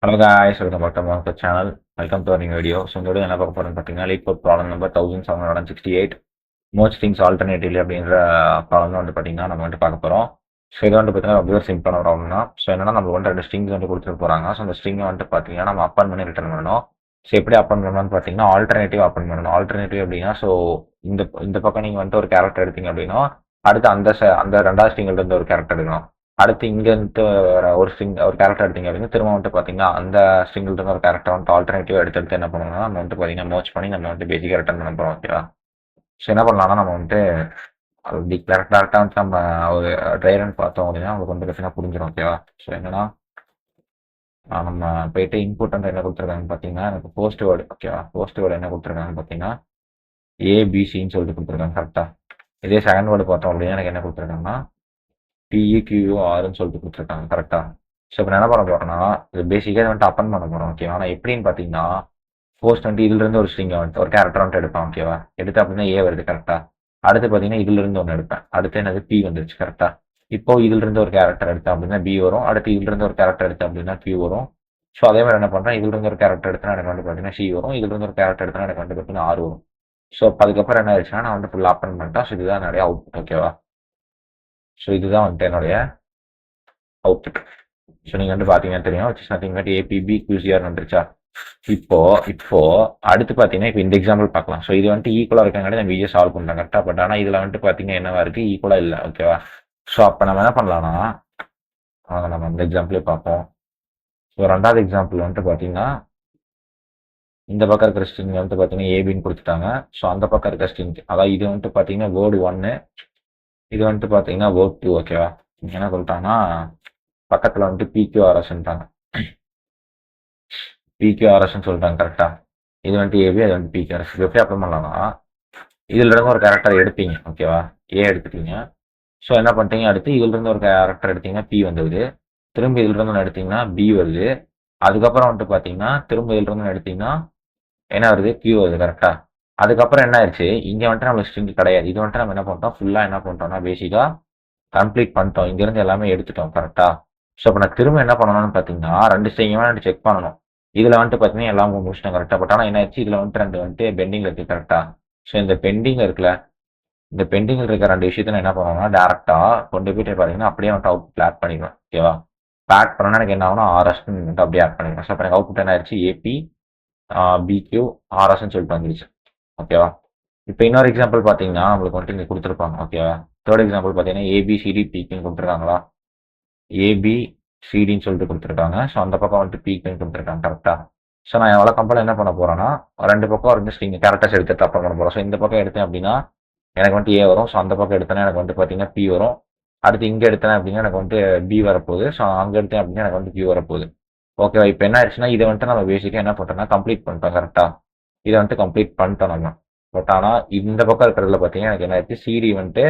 Hello guys, welcome back to my channel. Welcome to our new video. So இந்த வீடியோ என்ன பார்க்க போறோம்னு பார்த்தீங்கன்னா LeetCode problem number 1768 most things alternatively அப்படின்ற ப்ராப்ளம் வந்து பார்த்தீங்கன்னா நம்ம வந்து பார்க்க போறோம். ஸோ இது வந்து பார்த்தீங்கன்னா ரொம்ப சிம்பிளான ப்ராப்ளம் தான். ஸோ என்னன்னா நம்ம வந்து ரெண்டு ஸ்ட்ரிங்ஸ் வந்து கொடுத்துட்டு போறாங்க. ஸோ அந்த ஸ்ட்ரிங்கை வந்து பார்த்தீங்கன்னா நம்ம அப்பன் பண்ணி ரிட்டர்ன் பண்ணணும். ஸோ எப்படி அப்பன் பண்ணணும்னு பார்த்தீங்கன்னா ஆல்டர்னேட்டிவ் அப்பன் பண்ணணும். ஆல்டர்னேட்டிவ் அப்படின்னா ஸோ இந்த இந்த பக்கம் நீங்கள் வந்துட்டு ஒரு கேரக்டர் எடுத்தீங்க அப்படின்னா அடுத்து அந்த ரெண்டாவது ஸ்ட்ரிங்ல இருந்து ஒரு கேரக்டர் எடுக்கணும். அடுத்து இங்க இருந்து ஒரு கேரக்டர் எடுத்தீங்க அப்படின்னா திரும்ப வந்துட்டு பார்த்தீங்கன்னா அந்த ஸ்ட்ரிங்கில் இருந்து ஒரு கேரக்டர் வந்துட்டு ஆல்டர்னேட்டிவ் எடுத்து என்ன பண்ணணும்னா நம்ம வந்துட்டு பார்த்தீங்கன்னா மர்ஜ் பண்ணி நம்ம வந்துட்டு பேசிக்காக ரிட்டர்ன் பண்ண போகிறோம். ஓகேவா? ஸோ என்ன பண்ணலாம்னா நம்ம வந்துட்டு அப்படி டேரக்டாக வந்து நம்ம ஒரு ட்ரைரன் பார்த்தோம் அப்படின்னா உங்களுக்கு வந்து பார்த்தீங்கன்னா புரிஞ்சிடும். ஓகேவா? ஸோ என்னன்னா நம்ம போயிட்டு இன்புட் வந்து என்ன கொடுத்துருக்காங்கன்னு பார்த்தீங்கன்னா எனக்கு போஸ்ட் வேர்டு. ஓகேவா? போஸ்ட் வேர்டு என்ன கொடுத்துருக்காங்கன்னு பார்த்தீங்கன்னா ஏபிசின்னு சொல்லிட்டு கொடுத்துருக்காங்க. கரெக்டாக இதே செகண்ட் வேர்டு பார்த்தோம் அப்படின்னா எனக்கு என்ன கொடுத்துருக்காங்கன்னா பிஇக்யூஆர்னு சொல்லிட்டு கொடுத்துருக்காங்க. கரெக்டாக. ஸோ இப்போ என்ன பண்ண போறோம்னா இது பேசிக்காக வந்துட்டு அப்பன் பண்ண போகிறோம். ஓகேவா? ஆனால் எப்படின்னு பார்த்தீங்கன்னா போஸ்ட் வந்துட்டு இதுலேருந்து ஒரு ஸ்ட்ரிங்கை வந்துட்டு ஒரு கேரக்டர் வந்துட்டு எடுப்பேன். ஓகேவா? எடுத்து அப்படின்னா ஏ வருது. கரெக்டாக. அடுத்து பார்த்தீங்கன்னா இதுலேருந்து ஒன்று எடுப்பேன். அடுத்து என்னது பி வந்துருச்சு. கரெக்டாக. இப்போ இதுலேருந்து ஒரு கேரக்டர் எடுத்தேன் அப்படின்னா பி வரும். அடுத்து இதுலேருந்து ஒரு கேரக்டர் எடுத்தேன் அப்படின்னா கியூ வரும். ஸோ அதே மாதிரி என்ன பண்ணுறேன் இதுலேருந்து ஒரு கேரக்டர் எடுத்தா எனக்கு வந்து பார்த்தீங்கன்னா சி வரும். இதுலேருந்து ஒரு கேரக்டர் எடுத்தா எனக்கு வந்து பார்த்தீங்கன்னா ஆர் வரும். ஸோ அதுக்கப்புறம் என்ன ஆயிடுச்சுன்னா நான் வந்து ஃபுல்லாக அப்பன் பண்ணிட்டேன். ஸோ இதுதான் நிறைய அவுட்புட். ஓகேவா? ஸோ இதுதான் வந்துட்டு என்னுடைய அவுட்புட். ஸோ நீங்கள் வந்து பார்த்தீங்கன்னா தெரியும் விச் நத்திங் பட் ஏபிபி கியூசிஆர் வந்துருச்சா. இப்போ இப்போ அடுத்து பார்த்தீங்கன்னா இப்போ இந்த எக்ஸாம்பிள் பார்க்கலாம். ஸோ இது வந்துட்டு ஈக்குவலாக இருக்கங்காட்டி நம்ம ஈஸியாக சால்வ் பண்ணுறோம். கரெக்டாக. பட் ஆனால் இதில் வந்துட்டு பார்த்தீங்கன்னா என்னவா இருக்குது ஈக்குவலாக இல்லை. ஓகேவா? ஸோ அப்போ நம்ம என்ன பண்ணலாம்னா நம்ம இந்த எக்ஸாம்பிளே பார்ப்போம். ஸோ ரெண்டாவது எக்ஸாம்பிள் வந்துட்டு பார்த்தீங்கன்னா இந்த பக்கம் இருக்கிற ஸ்ட்ரிங் வந்துட்டு பார்த்தீங்கன்னா ஏபின்னு கொடுத்துட்டாங்க. ஸோ அந்த பக்கம் இருக்கிற ஸ்ட்ரிங் அதாவது இது வந்துட்டு பார்த்தீங்கன்னா வேர்டு 1, இது வந்துட்டு பார்த்தீங்கன்னா வேர்ட் 2. ஓகேவா? என்ன சொல்லிட்டாங்கன்னா பக்கத்தில் வந்துட்டு பிக்யூஆர்எஸ்ன்ட்டாங்க. பிக்யூஆர்எஸ்ன்னு சொல்லிட்டாங்க. கரெக்டா. இது வந்துட்டு ஏபி, அது வந்துட்டு பிக்யூஆர்எஸ். இது எப்படி அப்ளை பண்ணலாம்னா இதுல இருந்து ஒரு கேரக்டர் எடுப்பீங்க. ஓகேவா? ஏ எடுத்துட்டீங்க. ஸோ என்ன பண்ணிட்டீங்க அடுத்து இதுல இருந்து ஒரு கேரக்டர் எடுத்தீங்கன்னா பி வந்துடுது. திரும்ப இதுல இருந்து ஒன்று எடுத்தீங்கன்னா பி வருது. அதுக்கப்புறம் வந்துட்டு பார்த்தீங்கன்னா திரும்ப இதுல இருந்து எடுத்தீங்கன்னா என்ன வருது கியூ வருது. கரெக்டா. அதுக்கப்புறம் என்ன ஆயிடுச்சு இங்க வந்துட்டு நம்ம ஸ்ட்ரிங் கிடையாது. இது வந்துட்டு நம்ம என்ன பண்ணிட்டோம் ஃபுல்லா என்ன பண்ணிட்டோம்னா பேசிக்கா கம்ப்ளீட் பண்ணிட்டோம். இங்க இருந்து எல்லாமே எடுத்துட்டோம். கரெக்டா. ஸோ இப்போ நான் திரும்ப என்ன பண்ணணும்னு பார்த்தீங்கன்னா ரெண்டு ஸ்ட்ரிங்குமே நான் செக் பண்ணணும். இதுல வந்துட்டு பார்த்தீங்கன்னா எல்லாம் முடிச்சிட்டேன். கரெக்டா. பட் ஆனால் என்ன ஆச்சு இதுல வந்துட்டு ரெண்டு வந்துட்டு பெண்டிங் இருக்கு. கரெக்டா. ஸோ இந்த பெண்டிங் இருக்குல்ல இந்த பெண்டிங் இருக்க ரெண்டு விஷயத்த நான் என்ன பண்ணுவேன்னா டேரக்டா கொண்டு போயிட்டு பார்த்தீங்கன்னா அப்படியே வந்துட்டு அவுட் ஆட் பண்ணிடுவேன். ஓகேவா? ஆட் பண்ணா எனக்கு என்ன ஆகும்னா ஆர்எஸ் வந்துட்டு அப்படியே ஆட் பண்ணிடுவேன். ஸோ அப்போ எனக்கு அவுட் என்ன ஆயிடுச்சு ஏபி பிக்யூ ஆர்எஸ்ன்னு சொல்லிட்டு வந்துருச்சு. ஓகேவா? இப்போ இன்னொரு எக்ஸாம்பிள் பார்த்தீங்கன்னா நம்மளுக்கு வந்துட்டு இங்கே கொடுத்துருப்பாங்க. ஓகேவா? தேர்ட் எக்ஸாம்பிள் பார்த்தீங்கன்னா ஏபிசிடி பிக்யூன்னு கொடுத்துருக்காங்களா. ஏபிசிடின்னு சொல்லிட்டு கொடுத்துருக்காங்க. ஸோ அந்த பக்கம் வந்துட்டு பிக்யூன்னு கொடுத்துருக்காங்க. கரெக்டா. ஸோ நான் எவ்வளோ கம்பெனி என்ன பண்ண போறேன்னா ரெண்டு பக்கம் ரெண்டு ஸ்ட்ரிங் கேரக்டர்ஸ் எடுத்து அப்புறம் பண்ண போறோம். ஸோ இந்த பக்கம் எடுத்தேன் அப்படின்னா எனக்கு வந்துட்டு ஏ வரும். ஸோ அந்த பக்கம் எடுத்தேன்னா எனக்கு வந்துட்டு பார்த்தீங்கன்னா பி வரும். அடுத்து இங்கே எடுத்தேன் அப்படின்னா எனக்கு வந்துட்டு பி வரப்போகுது. ஸோ அங்கே எடுத்தேன் அப்படின்னா எனக்கு வந்து கியூ வரப்போகுது. ஓகேவா? இப்போ என்ன ஆயிடுச்சுன்னா இதை வந்துட்டு நம்ம பேசிக்காக என்ன பண்ணுறோம்னா கம்ப்ளீட் பண்ணிட்டோம். கரெக்டா. இதை வந்துட்டு கம்ப்ளீட் பண்ணிட்டோம் நம்ம. பட் ஆனால் இந்த பக்கம் இருக்கிறதுல பார்த்தீங்கன்னா எனக்கு என்ன ஆயிடுச்சு சிடி வந்துட்டு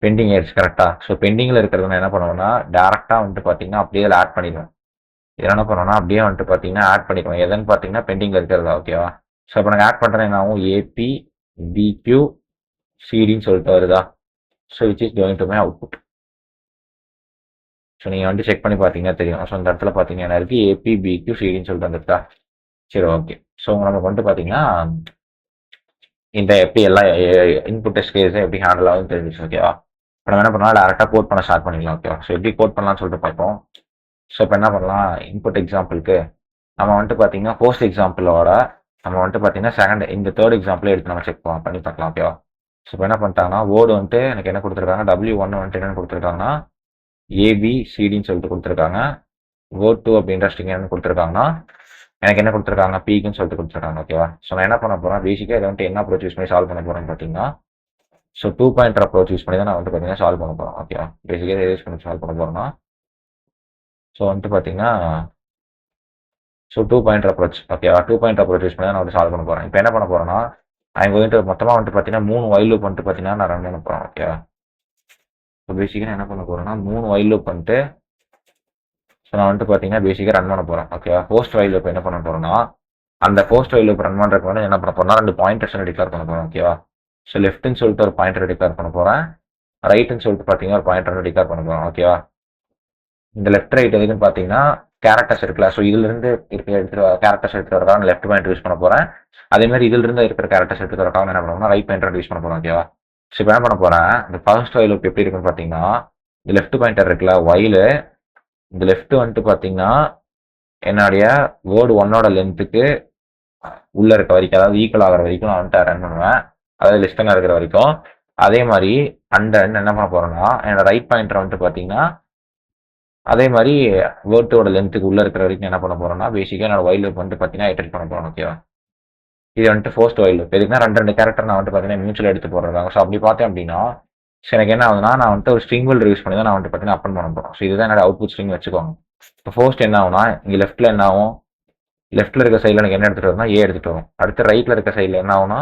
பெண்டிங் ஆயிடுச்சு. கரெக்டா. ஸோ பெண்டிங்கில் இருக்கிறது நான் என்ன பண்ணுவேன்னா டேரெக்டாக வந்துட்டு பார்த்தீங்கன்னா அப்படியே அதில் ஆட் பண்ணிடுவேன். இதில் என்ன பண்ணுவேன்னா அப்படியே வந்துட்டு பார்த்தீங்கன்னா ஆட் பண்ணிடுவேன். எதுன்னு பார்த்தீங்கன்னா பெண்டிங்கில் இருக்கிறதா. ஓகேவா? ஸோ இப்போ எனக்கு ஆட் பண்ணுறேன் என்ன ஆகும் ஏபி பிக்யூ சிடின்னு சொல்லிட்டு வருதா. So which is going to my output. So நீங்கள் வந்து செக் பண்ணி பார்த்தீங்கன்னா தெரியும். ஸோ அந்த இடத்துல பார்த்தீங்கன்னா என்ன இருக்குது ஏபி பிக்யூ சிடின்னு சொல்லிட்டு வந்துருக்கா. சரி ஓகே. ஸோ நமக்கு வந்து பார்த்தீங்கன்னா இந்த எப்படி எல்லாம் இன்புட் டெஸ்ட் கேஸ் எப்படி ஹேண்டில் ஆகும் தெரிஞ்சிச்சு. ஓகேவா? இப்போ நம்ம என்ன பண்ணலாம் டேரெக்டாக கோட் பண்ண ஸ்டார்ட் பண்ணிக்கலாம். ஓகேவா? ஸோ எப்படி கோட் பண்ணலாம்னு சொல்லிட்டு பார்ப்போம். ஸோ இப்போ என்ன பண்ணலாம் இன்புட் எக்ஸாம்பிளுக்கு நம்ம வந்துட்டு பார்த்தீங்கன்னா ஃபர்ஸ்ட் எக்ஸாம்பிளோட நம்ம வந்துட்டு பார்த்தீங்கன்னா செகண்ட் இந்த தேர்ட் எக்ஸாம்பிள் எடுத்து நம்ம செக் பண்ணி பார்க்கலாம். ஓகேவா? ஸோ இப்போ என்ன பண்ணிட்டாங்கன்னா வேர்டு வந்துட்டு எனக்கு என்ன கொடுத்துருக்காங்க W1 வந்துட்டு என்ன கொடுத்துருக்காங்கன்னா ஏபிசிடின்னு சொல்லிட்டு கொடுத்துருக்காங்க. வேர்ட் 2 அப்படின்ற ஸ்ட்ரிங் என்ன கொடுத்துருக்காங்கன்னா எனக்கு என்ன கொடுத்துருக்காங்க பிக்குன்னு சொல்லிட்டு கொடுத்துருக்காங்க. ஓகேவா? ஸோ நான் என்ன பண்ண போறேன் பேசிக்காக இதை வந்துட்டு என்ன அப்ரோச் யூஸ் பண்ணி சால்வ் பண்ண போறேன்னு பார்த்தீங்கன்னா ஸோ 2 பாயிண்டர் அப்ரோச் யூஸ் பண்ணி தான் நான் வந்து பார்த்தீங்கன்னா சால்வ் பண்ண போறேன். ஓகேவா? பேசிக்காக யூஸ் பண்ணி சால்வ் பண்ண போறேன்னா ஸோ வந்துட்டு பார்த்தீங்கன்னா ஸோ 2 பாயிண்டர் அப்ரோச். ஓகேவா? 2 பாயிண்டர் அப்ரோச் யூஸ் பண்ணி நான் வந்து சால்வ் பண்ண போறேன். இப்போ என்ன பண்ண போறேன்னா அவங்க வந்துட்டு மொத்தமாக வந்துட்டு பார்த்தீங்கன்னா 3 வைல் லூப் வந்துட்டு பார்த்தீங்கன்னா நான் ரன் பண்ண போறேன். ஓகேவா? ஸோ பேசிக்காக என்ன பண்ண போறேன்னா 3 வைல் லூப் வந்துட்டு ஸோ நான் வந்துட்டு பார்த்தீங்கன்னா பேசிக்காக ரன் பண்ண போறேன். ஓகேவா? போஸ்ட் வைல் லூப் என்ன பண்ண போறேன்னா அந்த போஸ்ட் வைல் லூப் ரன் பண்ணுறதுக்கு வந்து என்ன பண்ண போறேன்னா 2 பாயிண்டர்ஸ் டிக்ளேர் பண்ண போறேன். ஓகேவா? ஸோ லெஃப்ட்னு சொல்லிட்டு ஒரு பாயிண்டர் டிக்ளேர் பண்ண போறேன். ரைட்னு சொல்லிட்டு பார்த்தீங்கன்னா ஒரு பாயிண்டர் டிக்ளேர் பண்ண போறேன். ஓகேவா? இந்த லெஃப்ட் ரைட் எதுக்குன்னு பார்த்தீங்கன்னா கேரக்டர்ஸ் இருக்குல்ல, ஸோ இதுலேருந்து இருக்கிற கேரக்டர்ஸ் எடுத்துகிட்டு வரக்காக நான் லெஃப்ட் பாயிண்ட் யூஸ் பண்ண போகிறேன். அதே மாதிரி இதிலிருந்து இருக்கிற கேரக்டர்ஸ் எடுத்துகிட்டு வரக்காக என்ன பண்ணுவோம்னா ரைட் பாயிண்டர் யூஸ் பண்ண போகிறோம். ஓகேவா? ஸோ இப்போ என்ன பண்ண போகிறேன், இந்த ஃபர்ஸ்ட் வைல் லூப் எப்படி இருக்குன்னு பார்த்தீங்கன்னா, இந்த லெஃப்ட் பாயிண்டர் இருக்குல்ல வைல், இந்த லெஃப்ட் வந்துட்டு பார்த்தீங்கன்னா என்னுடைய வேர்டு ஒன்னோட லென்த்துக்கு உள்ள இருக்க வரைக்கும், அதாவது ஈக்குவல் ஆகிற வரைக்கும் நான் வந்துட்டு ரன் பண்ணுவேன். அதாவது லிஸ்டனாக இருக்கிற வரைக்கும். அதே மாதிரி அண்ட் என்ன பண்ண போறேன்னா, என்னோட ரைட் பாயிண்டர் வந்துட்டு பார்த்தீங்கன்னா அதே மாதிரி வேர்ட்டோட லென்த்துக்கு உள்ள இருக்கிற வரைக்கும் என்ன பண்ண போறோம்னா, பேசிக்காக என்னோட வைல் லூப் வந்துட்டு பார்த்தீங்கன்னா இட்டரேட் பண்ண போறோம். ஓகேவா? இது வந்துட்டு ஃபர்ஸ்ட் வைல் லூப். எதுக்குன்னா ரெண்டு கேரக்டர் நான் வந்துட்டு பார்த்தீங்கன்னா மியூச்சுவல் எடுத்து போடுறாங்க. ஸோ அப்படி பார்த்தேன் அப்படின்னா, ஸோ எனக்கு என்ன ஆகுதுன்னா, நான் வந்துட்டு ஒரு ஸ்ட்ரிங் பில்டர் யூஸ் பண்ணி தான் நான் வந்துட்டு பார்த்தீங்கன்னா அப்பன் பண்ண போறோம். ஸோ இதுதான் என்னோட அவுட்புட் ஸ்ட்ரிங் வச்சுக்கோங்க. இப்போ ஃபர்ஸ்ட் என்ன ஆகும்னா, இங்கே லெஃப்ட்ல என்ன ஆகும், லெஃப்ட்ல இருக்க சைடில் எனக்கு என்ன எடுத்துட்டு வரும்னா ஏ எடுத்துட்டு வரும். அடுத்து ரைட்ல இருக்க சைடில் என்ன ஆகும்னா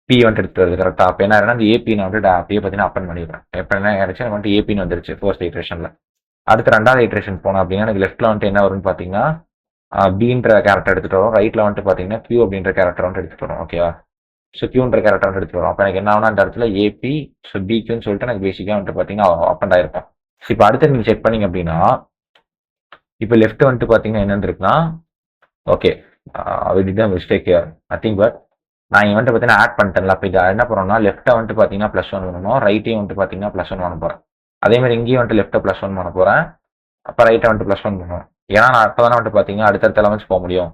பி வந்துட்டு எடுத்துட்டு வருது. கரெக்டா? அப்போ என்ன ஆகுதுன்னா, அந்த ஏபி நான் வந்துட்டு அப்படியே பார்த்தீங்கன்னா அப்பன் பண்ணிடுறேன். இப்போ என்ன ஆயிடுச்சு, எனக்கு வந்துட்டு ஏபின்னு வந்துருச்சு ஃபர்ஸ்ட் இட்ரேஷன்ல. அடுத்து ரெண்டாவது இட்ரேஷன் போனோம் அப்படின்னா எனக்கு லெஃப்ட்ல வந்துட்டு என்ன வரும்னு பார்த்தீங்கன்னா பீன்ற கேரக்டர் எடுத்துட்டு வரும். ரைட்ல வந்துட்டு பார்த்தீங்கன்னா கியூ அப்படின்ற கேரக்டர் வந்துட்டு எடுத்துட்டு வரும். ஓகேவா? ஸோ கியூன்ற கேரக்டர் வந்துட்டு எடுத்துட்டு வரும். அப்போ எனக்கு என்ன ஆகுனா அந்த இடத்துல ஏபி ஸோ பிக்யூன்னு சொல்லிட்டு எனக்கு பேசிக்காக வந்துட்டு பார்த்தீங்கன்னா அப்பன் ஆயிருக்கும். இப்போ அடுத்து நீங்கள் செக் பண்ணீங்க அப்படின்னா, இப்போ லெஃப்ட் வந்துட்டு பார்த்தீங்கன்னா என்ன இருக்குன்னா, ஓகே இதுதான் மிஸ்டேக் நத்திங் பட் நான் இங்கே வந்துட்டு பார்த்தீங்கன்னா ஆட் பண்ணிட்டேன்ல. அப்போ இது என்ன பண்ணுறோம்னா, லெஃப்ட்டை வந்துட்டு பார்த்தீங்கன்னா +1 பண்ணணும், ரைட்டையும் வந்துட்டு பார்த்தீங்கன்னா +1 பண்ண போகிறேன். அதே மாதிரி இங்கேயும் வந்துட்டு லெஃப்ட்டை +1 பண்ண போகிறேன், அப்போ ரைட்டை வந்துட்டு +1 பண்ணணும். ஏன்னா நான் அப்போ தானே வந்துட்டு பார்த்தீங்கன்னா அடுத்தடுத்த எலமெண்ட்ஸ் போக முடியும்.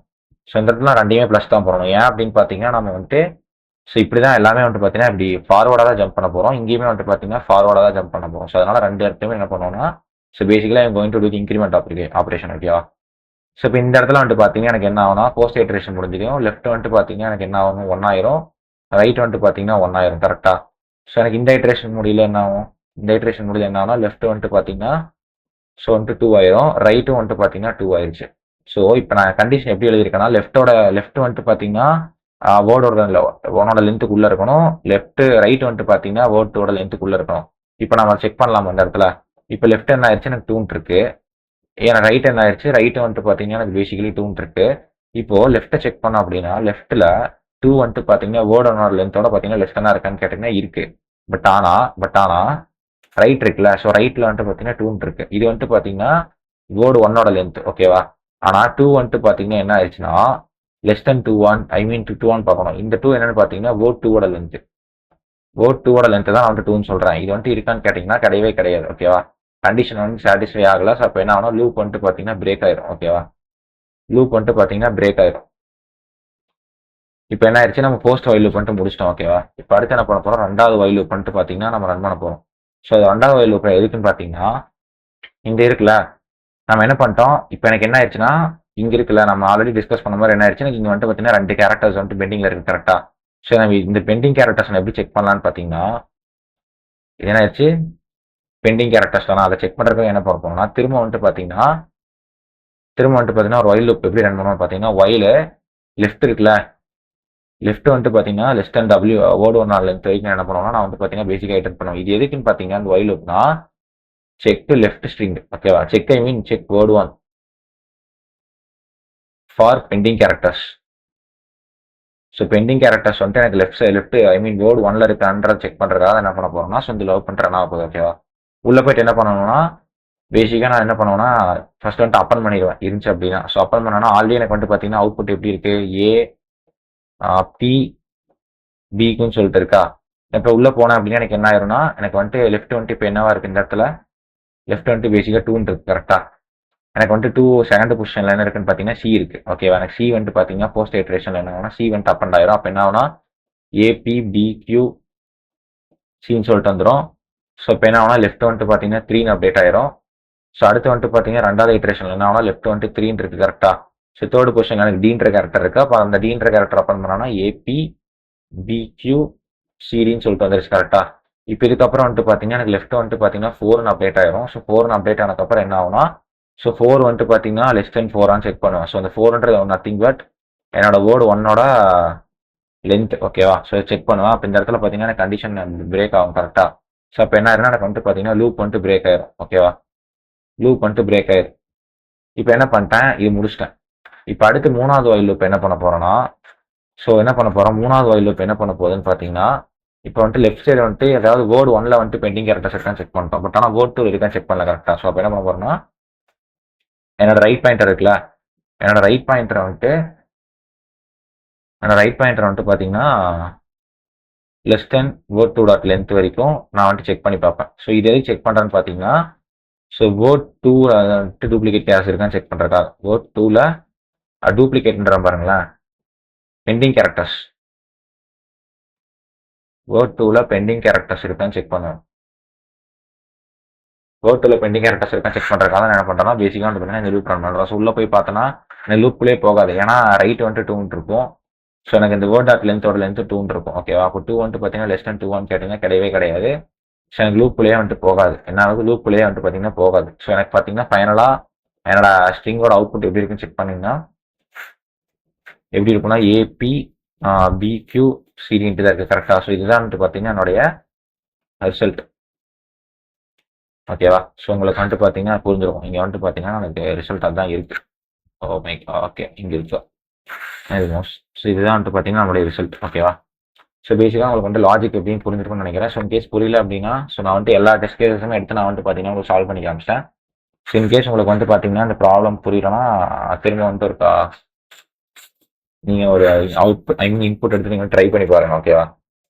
ஸோ இந்த இடத்துல ரெண்டையுமே ப்ளஸ் தான் போடணும். ஏன் அப்படின்னு பார்த்தீங்கன்னா, நம்ம வந்துட்டு ஸோ இப்படி தான் எல்லாமே வந்துட்டு பார்த்தீங்கன்னா இப்படி ஃபார்வர்டாக தான் ஜம்ப் பண்ண போகிறோம். இங்கேயுமே வந்துட்டு பார்த்தீங்கன்னா ஃபார்வர்டாக தான் ஜம்ப் பண்ண போகிறோம். ஸோ அதனால ரெண்டு இடத்துலையுமே என்ன பண்ணுவோம்னா, ஸோ பேசிக்கலாக going to do increment operation. ஓகேவா? ஸோ இப்போ இந்த இடத்துல வந்துட்டு பார்த்தீங்கன்னா எனக்கு என்ன ஆகும்னா, போஸ்ட் இட்ரேஷன் முடிஞ்சிடும். லெஃப்ட் வந்துட்டு பார்த்தீங்கன்னா எனக்கு என்ன ஆகும், 1 ஆயிரும். ரைட் வந்துட்டு பார்த்தீங்கன்னா 1 ஆயிரும். கரெக்டா? ஸோ எனக்கு இந்த இட்ரேஷன் முடியல என்ன ஆகும், இந்த இட்ரேஷன் முடியல என்ன ஆகும்னா, லெஃப்ட் வந்துட்டு பார்த்தீங்கன்னா ஸோ வந்துட்டு 2 ஆயிரும், ரைட்டும் வந்துட்டு பார்த்தீங்கன்னா 2 ஆயிருச்சு. ஸோ இப்போ நான் கண்டிஷன் எப்படி எழுதியிருக்கேன்னா, லெஃப்ட் வந்துட்டு பார்த்தீங்கன்னா வேர்டோட ஒன்னோட லென்த்துக்கு உள்ள இருக்கணும், ரைட் வந்துட்டு பார்த்தீங்கன்னா வேர்டோட லென்த்துக்கு உள்ள இருக்கணும். இப்போ நம்ம செக் பண்ணலாம் அந்த இடத்துல. இப்போ லெஃப்ட் என்ன ஆயிடுச்சு, எனக்கு 2 இருக்கு. ஏன்னா ரைட் என்ன ஆயிடுச்சு, ரைட் வந்துட்டு பார்த்தீங்கன்னா எனக்கு பேசிக்கலி 2 இருக்கு. இப்போ லெஃப்ட்டை செக் பண்ணோம் அப்படின்னா, லெஃப்ட்ல 2 வந்துட்டு பார்த்தீங்கன்னா வேர்டோட லென்த்தோட பார்த்தீங்கன்னா லெஸ் தானே இருக்கான்னு கேட்டீங்கன்னா இருக்கு. பட் ஆனா ரைட் இருக்குல்ல, ஸோ ரைட்ல வந்துட்டு பார்த்தீங்கன்னா 2 இருக்கு. இது வந்துட்டு பார்த்தீங்கன்னா வேர்டு ஒன்னோட லென்த். ஓகேவா? ஆனால் 2 வந்துட்டு பார்த்தீங்கன்னா என்ன ஆயிடுச்சுன்னா <2 ஐ மீன் 2 பார்க்கணும். இந்த 2 என்னன்னு பார்த்தீங்கன்னா வேர்ட் 2ஓட லென்த். வேர்ட் 2ஓட லென்த் தான் நான் வந்து 2ன்னு சொல்றேன். இது வந்துட்டு இருக்கான்னு கேட்டிங்கன்னா கிடையவே கிடையாது. ஓகேவா? கண்டிஷன் வந்து சாட்டிஸ்ஃபை ஆகல. ஸோ அப்போ என்ன ஆகணும், லூப் வந்துட்டு பார்த்தீங்கன்னா பிரேக் ஆயிரும். ஓகேவா? லூப் வந்துட்டு பார்த்தீங்கன்னா பிரேக் ஆயிரும். இப்போ என்ன ஆயிடுச்சு, நம்ம போஸ்ட் வைல் லூப் வந்துட்டு முடிச்சிட்டோம். ஓகேவா? இப்போ அடுத்து என்ன பண்ண போறோம், ரெண்டாவது வைல் லூப் வந்துட்டு பார்த்தீங்கன்னா நம்ம ரன் பண்ண போறோம். ஸோ ரெண்டாவது வைல் லூப் எதுக்குன்னு பார்த்தீங்கன்னா, இங்க இருக்குல்ல, நம்ம என்ன பண்ணிட்டோம், இப்போ எனக்கு என்ன ஆயிடுச்சுன்னா, இங்க இருக்குல்ல நம்ம ஆல்ரெடி டிஸ்கஸ் பண்ண மாதிரி என்ன ஆயிடுச்சு, இங்க வந்துட்டு பார்த்தீங்கன்னா 2 கேரக்டர்ஸ் வந்துட்டு பெண்டிங்ல இருக்கு. கரெக்டா? ஸோ நம்ம இந்த பெண்டிங் கேரக்டர்ஸ் எப்படி செக் பண்ணலான்னு பார்த்தீங்கன்னா, என்ன ஆயிடுச்சு, பெண்டிங் கேரக்டர்ஸ் தானே, அதை செக் பண்றதுக்கு என்ன பண்ண போறோம்னா, திரும்ப வந்துட்டு பார்த்தீங்கன்னா ஒரு வைல் லூப் எப்படி ரன் பண்ணுவோம்னு பார்த்தீங்கன்னா, வைல் லெஃப்ட் இருக்குல்ல, லெஃப்ட் வந்துட்டு பார்த்தீங்கன்னா லெஸ் தென் டபிள்யூ வேர்டு 1 லென்த் வரைக்கும் என்ன பண்ணுவோம்னா, நான் வந்து பார்த்தீங்கன்னா பேசிக்காக இட்டர் பண்ணுவேன். இது எதுக்குன்னு பார்த்தீங்கன்னா, அந்த வைல் லூப்னா செக் லெஃப்ட் ஸ்ட்ரிங். ஓகேவா? Check word 1 for pending characters. So pending characters வந்துட்டு எனக்கு லெஃப்ட் ஐ மீன் வேர்டு 1ல இருக்கான்றத செக் பண்றதுக்காக என்ன பண்ண போறோம்னா, ஸோ இந்த லவ் பண்றேன் நான் போகுது. ஓகேவா? உள்ள போயிட்டு என்ன பண்ணணும்னா, பேசிக்காக நான் என்ன பண்ணுவேன்னா, ஃபர்ஸ்ட் வந்துட்டு அப்பன் பண்ணிடுவேன் இருந்துச்சு அப்படின்னா. ஸோ அப்பன் பண்ணனா ஆல்ரெடி எனக்கு வந்துட்டு பார்த்தீங்கன்னா அவுட்புட் எப்படி இருக்கு, ஏ பி பிக்குன்னு சொல்லிட்டு இருக்கா. இப்போ உள்ள போனேன் அப்படின்னா எனக்கு என்ன ஆயிரும்னா, எனக்கு வந்துட்டு லெஃப்ட் வந்துட்டு இப்போ என்னவா இருக்கு, இந்த இடத்துல லெஃப்ட் வந்துட்டு பேசிக்காக 2 இருக்கு. கரெக்டா? எனக்கு வந்துட்டு 2 செகண்ட் பொசிஷன்ல என்ன இருக்குன்னு பார்த்தீங்கன்னா சி இருக்கு. ஓகேவா? எனக்கு சி வந்துட்டு பார்த்தீங்கன்னா போஸ்ட் இட்ரேஷன்ல என்ன ஆகும்னா, சி வந்துட்டு அப் அண்ட் ஆயிரும். அப்போ என்ன ஆகும்னா ஏபி பி கியூ சின்னு சொல்லிட்டு வந்துடும். ஸோ இப்போ என்ன ஆகும்னா லெஃப்ட் வந்துட்டு பார்த்தீங்கன்னா 3 அப்டேட் ஆயிரும். ஸோ அடுத்து வந்துட்டு பார்த்தீங்கன்னா ரெண்டாவது இட்ரேஷன்ல என்ன ஆகும்னா லெஃப்ட் வந்துட்டு 3 இருக்கு. கரெக்டா? ஸோ தேர்ட் பொசிஷன் எனக்கு டீன்ற கேரக்டர் இருக்கு. அப்போ அந்த டீன்ற கேரக்டர் அப்பன் பண்ணோம்னா ஏபி பிக்யூ சிடின்னு சொல்லிட்டு வந்துருச்சு. கரெக்டா? இப்போ இதுக்கப்புறம் வந்துட்டு பார்த்தீங்கன்னா எனக்கு லெஃப்ட் வந்துட்டு பார்த்தீங்கன்னா 4 அப்டேட் ஆயிரும். ஸோ 4 அப்டேட் ஆனதுக்கப்புறம் என்ன ஆகும்னா, ஸோ 4 வந்துட்டு பார்த்தீங்கன்னா லெஸ் தென் 4 செக் பண்ணுவேன். ஸோ அந்த 4ன்றது நத்திங் பட் என்னோட வேர்டு 1ஓட லென்த். ஓகேவா? ஸோ செக் பண்ணுவேன். அப்போ இந்த இடத்துல பார்த்தீங்கன்னா எனக்கு கண்டிஷன் பிரேக் ஆகும். கரெக்டா? ஸோ அப்போ என்ன ஆயிருன்னா எனக்கு வந்துட்டு பார்த்தீங்கன்னா லூப் வந்துட்டு பிரேக் ஆயிரும். ஓகேவா? லூப் வந்துட்டு பிரேக் ஆயிரும். இப்போ என்ன பண்ணிட்டேன், இது முடிச்சிட்டேன். இப்போ அடுத்து மூணாவது வைல் லூப் என்ன பண்ண போறோம்னா, ஸோ என்ன பண்ண போறோம், மூணாவது வைல் லூப் என்ன பண்ண போகுதுன்னு பார்த்தீங்கன்னா, இப்போ வந்துட்டு லெஃப்ட் சைடு வந்துட்டு ஏதாவது வேர்டு 1ல வந்துட்டு பெண்டிங் கேரக்டர்ஸ் இருக்கான்னு செக் பண்ணிட்டோம். பட் ஆனால் வேர்ட் 2 இருக்கான்னு செக் பண்ணல. கரெக்டா? ஸோ அப்போ என்ன பண்ண போறோம்னா, என்னோட ரைட் பாயிண்டர் இருக்குல்ல, என்னோட ரைட் பாயிண்டரை வந்துட்டு பார்த்தீங்கன்னா less than word two dot length வரைக்கும் நான் வந்துட்டு செக் பண்ணி பார்ப்பேன். ஸோ இது எதுக்கு செக் பண்ணுறேன்னு பார்த்தீங்கன்னா, ஸோ வேர்ட் டூ வந்துட்டு டூப்ளிகேட் கேஸ் இருக்கான்னு செக் பண்ணுறதா. வேர்ட் டூவில் டூப்ளிகேட்ன்ற பாருங்களேன், பெண்டிங் கேரக்டர்ஸ். வேர்ட் டூவில் பெண்டிங் கேரக்டர்ஸ் இருக்கான்னு செக் பண்ணுவேன். வேர்ட்டில் பெண்டிங் கேரக்டர்ஸ் இருக்கான்னு செக் பண்ணுறதுக்காக நான் என்ன பண்ணுறேன்னா, பேசிக்காக வந்து பார்த்தீங்கன்னா இந்த லூப் ரன் பண்ணுறோம். ஸோ உள்ளே போய் பார்த்தோன்னா இந்த லூப்லேயே போகாது. ஏன்னா ரைட் வந்துட்டு 2 இருக்கும். ஸோ எனக்கு இந்த வேர்ட் டாட் லென்த்தோட லென்த் 2 இருக்கும். ஓகேவா? அப்போ 2 வந்துட்டு பார்த்தீங்கன்னா லெஸ் தென் 2 கேட்டிங்கன்னா கிடையவே கிடையாது. ஸோ எனக்கு லூப்லேயே வந்துட்டு போகாது. என்ன ஆகுது, லூப்லேயே வந்துட்டு பார்த்தீங்கன்னா போகாது. ஸோ எனக்கு பார்த்தீங்கன்னா ஃபைனலாக என்னோட ஸ்ட்ரிங்கோட அவுட்புட் எப்படி இருக்குன்னு செக் பண்ணிங்கன்னா எப்படி இருக்குன்னா ஏபி பிக்யூ சிடின்ட்டு தான் இருக்குது. கரெக்டாக? ஸோ இதுதான் வந்துட்டு பார்த்தீங்கன்னா என்னுடைய ரிசல்ட். ஓகேவா? ஸோ உங்களுக்கு வந்துட்டு பார்த்தீங்கன்னா புரிஞ்சிருக்கும். இங்கே வந்துட்டு பார்த்தீங்கன்னா எனக்கு ரிசல்ட் அதுதான் இருக்குது. ஓ மை ஓகே, இங்கே இருக்கு. ஸோ இதுதான் வந்துட்டு பார்த்தீங்கன்னா நம்மளுடைய ரிசல்ட். ஓகேவா? ஸோ பேசிக்காக உங்களுக்கு வந்து லாஜிக் எப்படின்னு புரிஞ்சிருக்கும்னு நினைக்கிறேன். ஸோ இன்கேஸ் புரியல அப்படின்னா, ஸோ நான் வந்துட்டு எல்லா டெஸ்ட் கேஸஸுமே எடுத்து நான் வந்துட்டு பார்த்தீங்கன்னா உங்களுக்கு சால்வ் பண்ணி காமிச்சிட்டேன். ஸோ இன்கேஸ் உங்களுக்கு வந்துட்டு பார்த்தீங்கன்னா இந்த ப்ராப்ளம் புரியலன்னா திரும்ப வந்துட்டு இருக்கா நீங்கள் ஒரு அவுட்புட் இன்புட் எடுத்து நீங்கள் ட்ரை பண்ணி பாருங்க. ஓகேவா?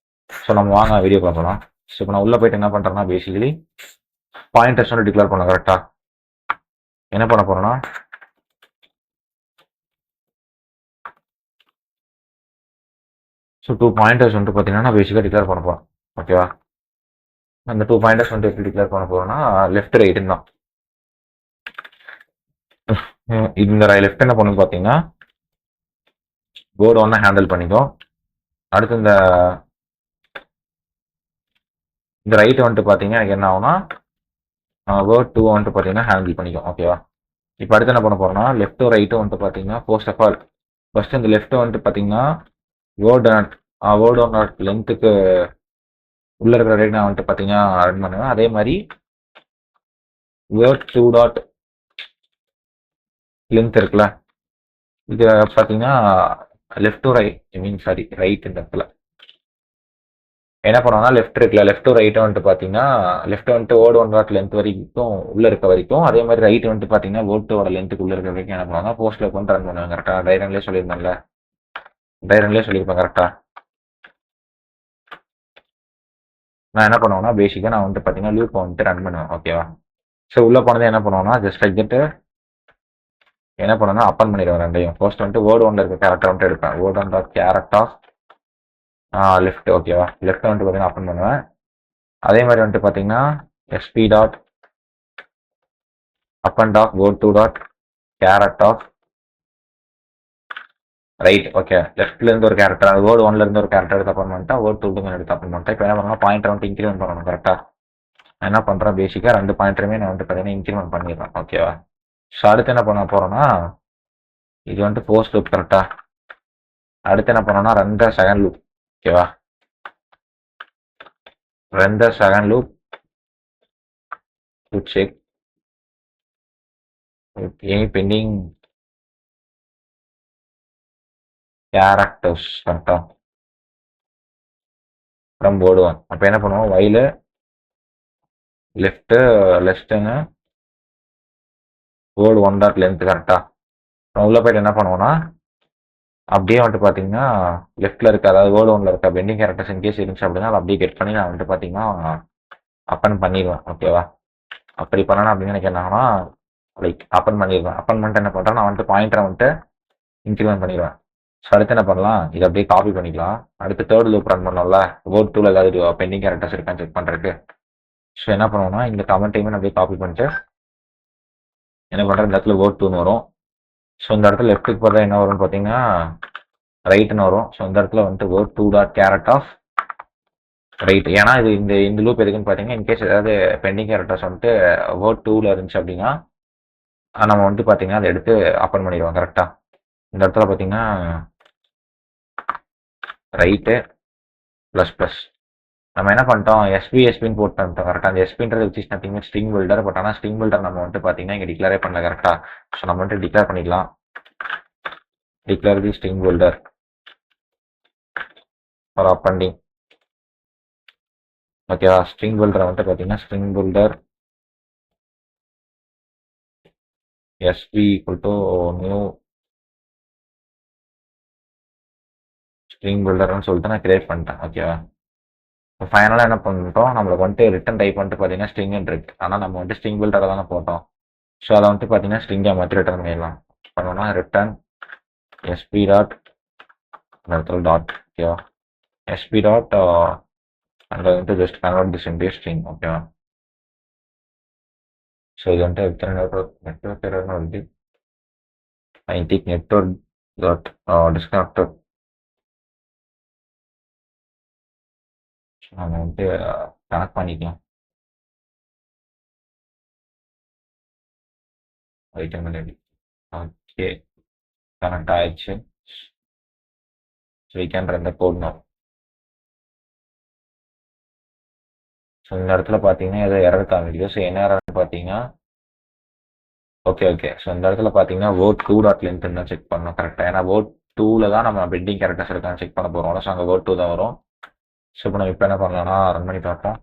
ஸோ நம்ம வாங்க வீடியோ பார்க்கலாம். ஸோ இப்போ நான் உள்ளே போயிட்டு என்ன பண்ணுறேன்னா பேசிக்கலி பாயிண்டர்ஸ் வந்து டிக்ளேர் பண்ணலாம். கரெக்டாக என்ன பண்ண போகிறோன்னா, ஸோ 2 பாயிண்டர்ஸ் வந்துட்டு பார்த்தீங்கன்னா நான் பேசிக்காக டிக்ளேர் பண்ண போகிறேன். ஓகேவா? அந்த 2 பாயிண்டர்ஸ் வந்துட்டு எப்படி டிக்ளேர் பண்ண போகிறோன்னா லெஃப்ட் ரைட்டுன்னு தான். இந்த லெஃப்ட் என்ன பண்ணுன்னு பார்த்தீங்கன்னா வேர்டு ஒன்று ஹேண்டில் பண்ணிக்கும். அடுத்து இந்த ரைட் வந்துட்டு பார்த்தீங்கன்னா எனக்கு என்ன ஆகும்னா வேர்ட் டூ வந்துட்டு பார்த்தீங்கன்னா ஹேண்டில் பண்ணிக்கும். ஓகேவா? இப்போ அடுத்து என்ன பண்ண போகிறோம்னா லெஃப்ட்டும் ரைட்டும் வந்துட்டு பார்த்தீங்கன்னா ஃபர்ஸ்ட் ஆஃப் ஆல் ஃபர்ஸ்ட் இந்த லெஃப்ட் வந்துட்டு பார்த்தீங்கன்னா வேர்டோட லென்த்துக்கு உள்ள இருக்கிற ரேட் நான் வந்துட்டு பார்த்தீங்கன்னா ரன் பண்ணுவேன். அதே மாதிரி வேர்ட் டூ டாட் லென்த் இருக்குல்ல, இது பார்த்தீங்கன்னா left to right sorry right இந்த இடத்துல என்ன பண்ணுவோம்னா லெஃப்ட் இருக்குல்ல, லெஃப்ட் டு ரைட் வந்துட்டு பார்த்தீங்கன்னா லெஃப்ட் வந்துட்டு வேர்டு ஒன் டாட் லென்த் வரைக்கும் உள்ள இருக்க வரைக்கும், அதே மாதிரி ரைட் வந்துட்டு பார்த்தீங்கன்னா வேர்டோட லென்த்துக்கு உள்ள இருக்க வரைக்கும் என்ன பண்ணுவாங்க போஸ்ட்ல கொண்டு ரன் பண்ணுவாங்க. கரெக்டாக டைரன்லேயே சொல்லியிருந்தேன்ல, டைரன்லேயே சொல்லியிருப்பேன். கரெக்டாக நான் என்ன பண்ணுவேன்னா பேசிக்காக நான் வந்துட்டு பார்த்தீங்கன்னா லூப் வந்துட்டு ரன் பண்ணுவேன். ஓகேவா? ஸோ உள்ள போனது என்ன பண்ணுவோம்னா ஜஸ்ட் லைக் தட் என்ன பண்ணுவேன்னா அப்பன் பண்ணிடுவேன் ரெண்டையும். ஃபர்ஸ்ட் வந்துட்டு வேர்டு ஒன்ல இருக்க கேரக்டர் வந்துட்டு எடுப்பேன். Word one dot character left. ஓகேவா? லெஃப்ட் வந்துட்டு பார்த்தீங்கன்னா அப்பன் பண்ணுவேன். அதே மாதிரி வந்துட்டு பார்த்தீங்கன்னா SB dot append dot word two dot character right. Okay, லெஃப்ட்ல இருந்து ஒரு கேரக்டர், அது வேர்டு ஒன்ல இருந்து ஒரு கேரக்டர் எடுத்து அப்பன் பண்ணிட்டா வேர்ட் டூ எடுத்து அப்பன் பண்ணிட்டேன். இப்போ என்ன பண்ணணும், பாயிண்டர் வந்துட்டு இன்க்ரிமெண்ட் பண்ணணும். கரெக்டா நான் என்ன பண்றேன் பேசிக்கா ரெண்டு பாயிண்டருமே நான் வந்துட்டு பார்த்தீங்கன்னா இன்க்ரிமெண்ட் பண்ணிடுறேன். ஓகேவா? ஸோ அடுத்து என்ன பண்ண போறோம்னா இது வந்துட்டு போஸ்ட் லூப். கரெக்டா அடுத்து என்ன பண்ணோம்னா ரன் த செகண்ட் லூப். ஓகேவா? Run the second loop to check any pending characters. கரெக்டா ஃப்ரம் போர்டு ஒன். அப்போ என்ன பண்ணுவோம், வைல லெஃப்ட் லெஃப்ட்னு வேர்டு ஒன் டாட் லென்த். கரெக்டா உள்ள போயிட்டு என்ன பண்ணுவோம்னா அப்படியே வந்துட்டு பார்த்தீங்கன்னா லெஃப்ட்ல இருக்க அதாவது வேர்டு ஒன்ல இருக்க பெண்டிங் கேரக்டர்ஸ் இன்கேஸ் இருந்துச்சு அப்படின்னா அதை அப்படியே கெட் பண்ணி நான் வந்துட்டு பார்த்தீங்கன்னா அப்பன் பண்ணிடுவேன். ஓகேவா? அப்படி பண்ணணும் அப்படின்னு எனக்கு என்ன ஆகும்னா லைக் அப்பன் பண்ணிடுவேன். அப்பன் பண்ணிட்டு என்ன பண்ணுறேன், நான் வந்துட்டு பாயிண்டரை வந்துட்டு இன்க்ரிமெண்ட் பண்ணிடுவேன். ஸோ அடுத்து என்ன பண்ணலாம், இதை அப்படியே காப்பி பண்ணிக்கலாம். அடுத்து தேர்ட் லூப் ரன் பண்ணோம்ல, வேர்ட் டூவில் ஏதாவது பெண்டிங் கேரக்டர்ஸ் இருக்கான்னு செக் பண்ணுறதுக்கு. ஸோ என்ன பண்ணுவோம்னா இந்த கமெண்ட்டையுமே நான் அப்படியே காப்பி பண்ணிட்டு என்ன பண்ணுறேன், இந்த இடத்துல வேர்ட் டூன்னு வரும். ஸோ இந்த இடத்துல லெஃப்ட்டுக்கு பார்த்தா என்ன வரும்னு பார்த்தீங்கன்னா ரைட்னு வரும். ஸோ இந்த இடத்துல வந்துட்டு word two dot correct of right. ஏன்னா இது இந்த லூப் எதுக்குன்னு பார்த்தீங்கன்னா இன்கேஸ் ஏதாவது பெண்டிங் கேரக்டர்ஸ் வந்துட்டு வேர்ட் டூவில் இருந்துச்சு அப்படின்னா நம்ம வந்துட்டு பார்த்தீங்கன்னா அதை எடுத்து அப்பன் பண்ணிடுவோம். கரெக்டாக இந்த இடத்துல பார்த்தீங்கன்னா ரைட்டு ப்ளஸ் ப்ளஸ் நம்ம என்ன பண்ணிட்டோம் எஸ்பின்னு போட்டு பண்ணிட்டோம். கரெக்டாக அந்த எஸ்பின்றது வச்சு நத்திங் ஸ்ட்ரிங் பில்டர். பட் ஆனால் ஸ்ட்ரிங் பில்டர் நம்ம வந்துட்டு பார்த்தீங்கன்னா இங்கே டிக்ளேரே பண்ணல. கரெக்டாக ஸோ நம்ம வந்துட்டு டிக்ளேர் பண்ணிக்கலாம். Declare the string builder for appending. ஓகேவா? ஸ்ட்ரிங் பில்டர் வந்துட்டு பார்த்தீங்கன்னா string builder SB equal to new string பில்டர்னு சொல்லிட்டு நான் கிரியேட் பண்ணிட்டேன். ஓகேவா? இப்போ ஃபைனலாக என்ன பண்ணிட்டோம், நம்மளுக்கு வந்துட்டு ரிட்டன் டைப் வந்துட்டு பார்த்தீங்கன்னா ஸ்ட்ரிங் இருக்கு. ஆனால் நம்ம வந்துட்டு ஸ்ட்ரிங் பில்டரை தானே போட்டோம். ஸோ அதை வந்துட்டு பார்த்தீங்கன்னா ஸ்ட்ரிங்கை மாற்றி ரிட்டர்ன் பண்ணிடலாம். பண்ணோம்னா ரிட்டர்ன் எஸ்பி டாட் இடத்துல டாட். ஓகேவா? எஸ்பி டாட் அங்கே வந்துட்டு just convert this into string. ஓகேவா? ஸோ இது வந்துட்டு எத்தனை நெட்ஒர்க் எரர்னு வருது. I think network dot disconnected. நம்ம வந்துட்டு கனெக்ட் பண்ணிக்கலாம். ஓகே, கனெக்ட் ஆயிடுச்சு. So we can run the code now. So இந்த இடத்துல பார்த்தீங்கன்னா ஏதோ எரர் காமிக்குது. ஸோ என்ன எரர்னு பார்த்தீங்கன்னா ஓகே. ஸோ இந்த இடத்துல பார்த்தீங்கன்னா வேர்ட் 2 டாட் லென்த் தான் செக் பண்ணணும் கரெக்டாக. ஏன்னா வேர்ட் 2ல தான் நம்ம பெட்டிங் கேரக்டர்ஸ் இருக்கான்னு செக் பண்ண போகிறோம். ஸோ அங்கே வேர்ட் 2 தான் வரும். ஸோ இப்போ நம்ம இப்போ என்ன பண்ணலாம்னா ரன் பண்ணி பார்ப்போம்.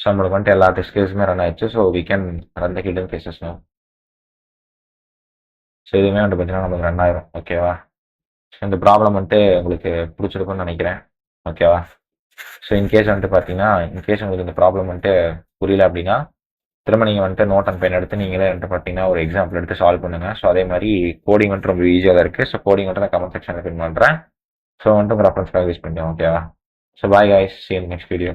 ஸோ நம்மளுக்கு வந்துட்டு எல்லா டெஸ்ட் கேஸுமே ரன் ஆயிடுச்சு. So we can run the hidden cases no. So இதுவுமே வந்துட்டு பார்த்தீங்கன்னா நமக்கு ரன் ஆயிரும். ஓகேவா? ஸோ இந்த ப்ராப்ளம் வந்துட்டு உங்களுக்கு பிடிச்சிருக்குன்னு நினைக்கிறேன். ஓகேவா? ஸோ இன்கேஸ் வந்துட்டு பார்த்தீங்கன்னா இன்கேஸ் உங்களுக்கு இந்த ப்ராப்ளம் வந்துட்டு புரியல அப்படின்னா திரும்ப நீங்கள் வந்துட்டு நோட் அண்ட் பென் எடுத்து நீங்களே வந்துட்டு பார்த்தீங்கன்னா ஒரு எக்ஸாம்பிள் எடுத்து சால்வ் பண்ணுங்க. ஸோ அதே மாதிரி கோடிங் வந்துட்டு ரொம்ப ஈஸியாக தான் இருக்குது. ஸோ கோடிங் வந்துட்டு நான் கமெண்ட் செக்ஷனில் பின் பண்ணுறேன். ஸோ வந்துட்டு உங்கள் ரெஃபரன்ஸ்க்காக யூஸ் பண்ணிக்கலாம். ஓகேவா? So bye guys, see you in the next video.